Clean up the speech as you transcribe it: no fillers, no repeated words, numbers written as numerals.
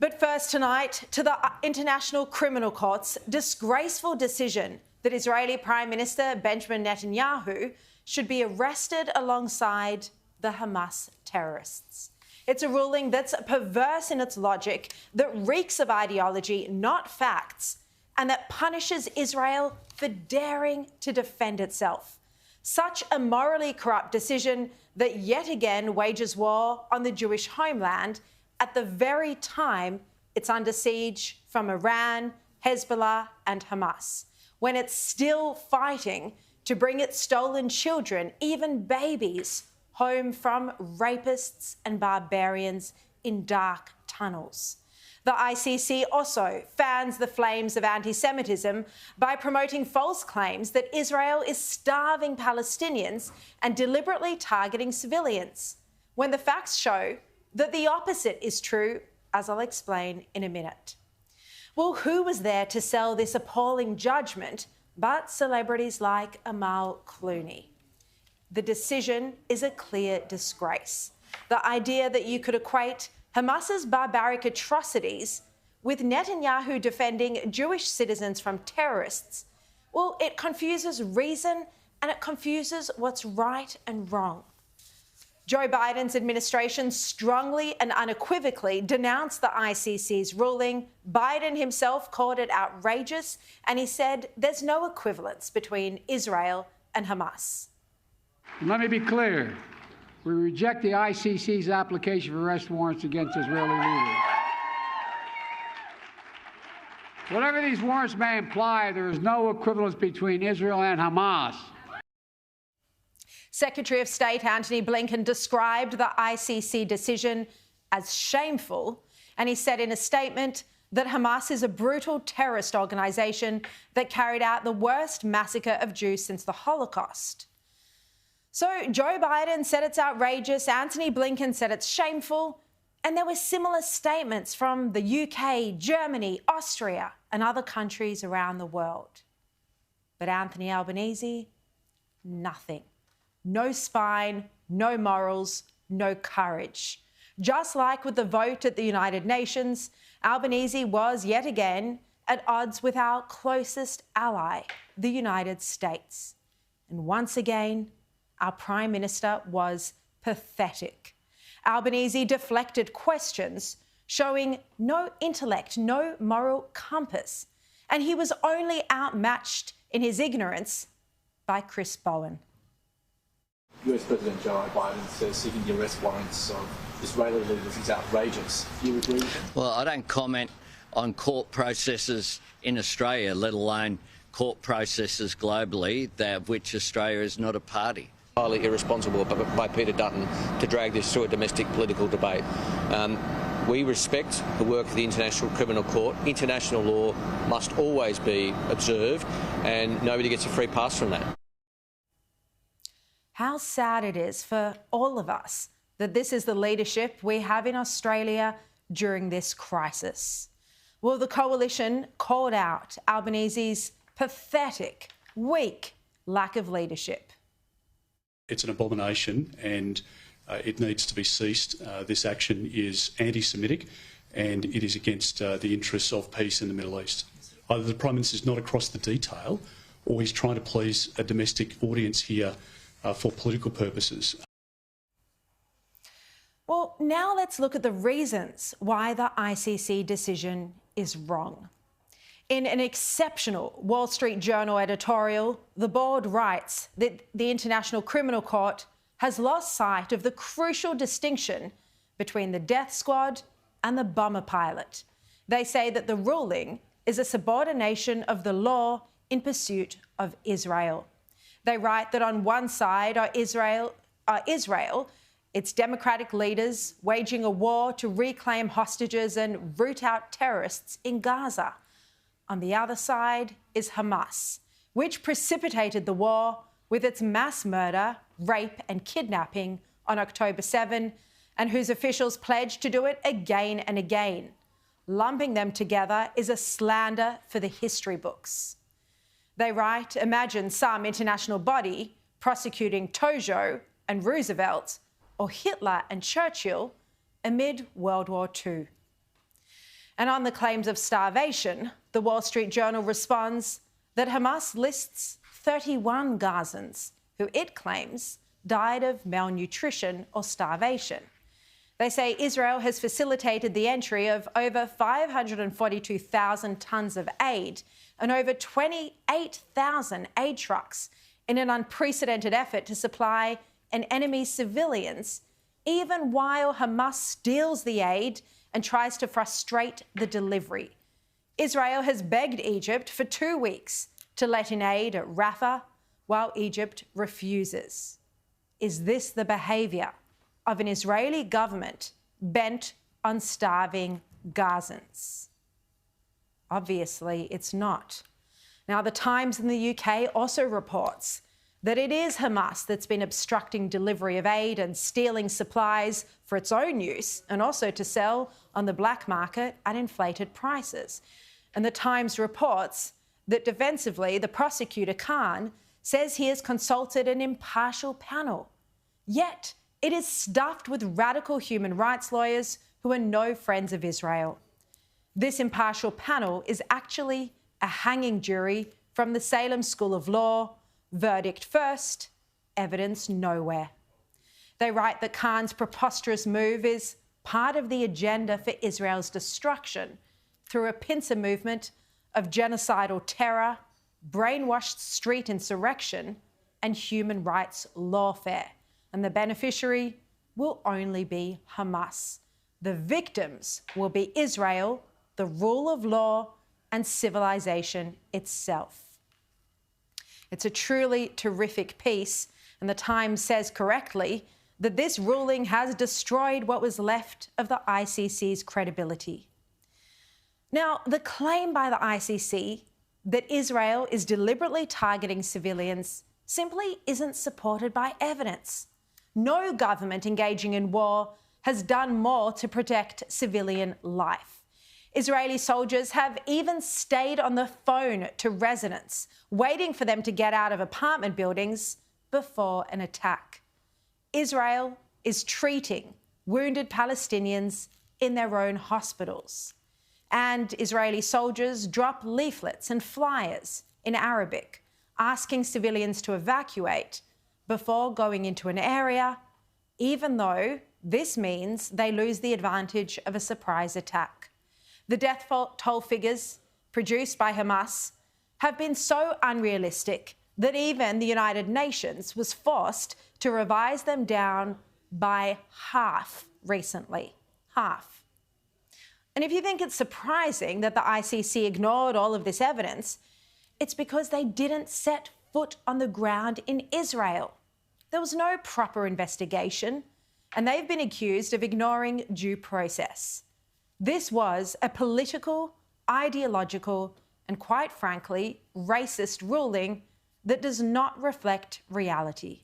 But first tonight, to the International Criminal Court's disgraceful decision that Israeli Prime Minister Benjamin Netanyahu should be arrested alongside the Hamas terrorists. It's a ruling that's perverse in its logic, that reeks of ideology, not facts, and that punishes Israel for daring to defend itself. Such a morally corrupt decision that yet again wages war on the Jewish homeland at the very time it's under siege from Iran, Hezbollah and Hamas, when it's still fighting to bring its stolen children, even babies, home from rapists and barbarians in dark tunnels. The ICC also fans the flames of anti-Semitism by promoting false claims that Israel is starving Palestinians and deliberately targeting civilians, when the facts show that the opposite is true, as I'll explain in a minute. Well, who was there to sell this appalling judgment but celebrities like Amal Clooney? The decision is a clear disgrace. The idea that you could equate Hamas's barbaric atrocities with Netanyahu defending Jewish citizens from terrorists, well, it confuses reason and it confuses what's right and wrong. Joe Biden's administration strongly and unequivocally denounced the ICC's ruling. Biden himself called it outrageous, and he said there's no equivalence between Israel and Hamas. Let me be clear. We reject the ICC's application for arrest warrants against Israeli leaders. Whatever these warrants may imply, there is no equivalence between Israel and Hamas. Secretary of State Antony Blinken described the ICC decision as shameful, and he said in a statement that Hamas is a brutal terrorist organisation that carried out the worst massacre of Jews since the Holocaust. So Joe Biden said it's outrageous, Antony Blinken said it's shameful, and there were similar statements from the UK, Germany, Austria and other countries around the world. But Anthony Albanese, nothing. No spine, no morals, no courage. Just like with the vote at the United Nations, Albanese was yet again at odds with our closest ally, the United States. And once again, our Prime Minister was pathetic. Albanese deflected questions, showing no intellect, no moral compass, and he was only outmatched in his ignorance by Chris Bowen. US President Joe Biden says seeking the arrest warrants of Israeli leaders is outrageous. Do you agree? Well, I don't comment on court processes in Australia, let alone court processes globally, of which Australia is not a party. Highly irresponsible by Peter Dutton to drag this through a domestic political debate. We respect the work of the International Criminal Court. International law must always be observed, and nobody gets a free pass from that. How sad it is for all of us that this is the leadership we have in Australia during this crisis. Well, the coalition called out Albanese's pathetic, weak lack of leadership. It's an abomination and it needs to be ceased. This action is anti-Semitic and it is against the interests of peace in the Middle East. Either the Prime Minister is not across the detail or he's trying to please a domestic audience here for political purposes. Well, now let's look at the reasons why the ICC decision is wrong. In an exceptional Wall Street Journal editorial, the board writes that the International Criminal Court has lost sight of the crucial distinction between the death squad and the bomber pilot. They say that the ruling is a subordination of the law in pursuit of Israel. They write that on one side are Israel, its democratic leaders waging a war to reclaim hostages and root out terrorists in Gaza. On the other side is Hamas, which precipitated the war with its mass murder, rape and kidnapping on October 7, and whose officials pledged to do it again and again. Lumping them together is a slander for the history books. They write, imagine some international body prosecuting Tojo and Roosevelt or Hitler and Churchill amid World War II. And on the claims of starvation, the Wall Street Journal responds that Hamas lists 31 Gazans who it claims died of malnutrition or starvation. They say Israel has facilitated the entry of over 542,000 tonnes of aid and over 28,000 aid trucks in an unprecedented effort to supply an enemy's civilians, even while Hamas steals the aid and tries to frustrate the delivery. Israel has begged Egypt for 2 weeks to let in aid at Rafah, while Egypt refuses. Is this the behaviour of an Israeli government bent on starving Gazans? Obviously, it's not. Now, the Times in the UK also reports that it is Hamas that's been obstructing delivery of aid and stealing supplies for its own use and also to sell on the black market at inflated prices. And the Times reports that defensively, the prosecutor Khan says he has consulted an impartial panel. Yet, it is stuffed with radical human rights lawyers who are no friends of Israel. This impartial panel is actually a hanging jury from the Salem School of Law. Verdict first, evidence nowhere. They write that Khan's preposterous move is part of the agenda for Israel's destruction through a pincer movement of genocidal terror, brainwashed street insurrection, and human rights lawfare. And the beneficiary will only be Hamas. The victims will be Israel, the rule of law, and civilization itself. It's a truly terrific piece, and the Times says correctly that this ruling has destroyed what was left of the ICC's credibility. Now, the claim by the ICC that Israel is deliberately targeting civilians simply isn't supported by evidence. No government engaging in war has done more to protect civilian life. Israeli soldiers have even stayed on the phone to residents, waiting for them to get out of apartment buildings before an attack. Israel is treating wounded Palestinians in their own hospitals. And Israeli soldiers drop leaflets and flyers in Arabic, asking civilians to evacuate before going into an area, even though this means they lose the advantage of a surprise attack. The death toll figures produced by Hamas have been so unrealistic that even the United Nations was forced to revise them down by half recently. Half. And if you think it's surprising that the ICC ignored all of this evidence, it's because they didn't set foot on the ground in Israel. There was no proper investigation, and they've been accused of ignoring due process. This was a political, ideological, and quite frankly, racist ruling that does not reflect reality.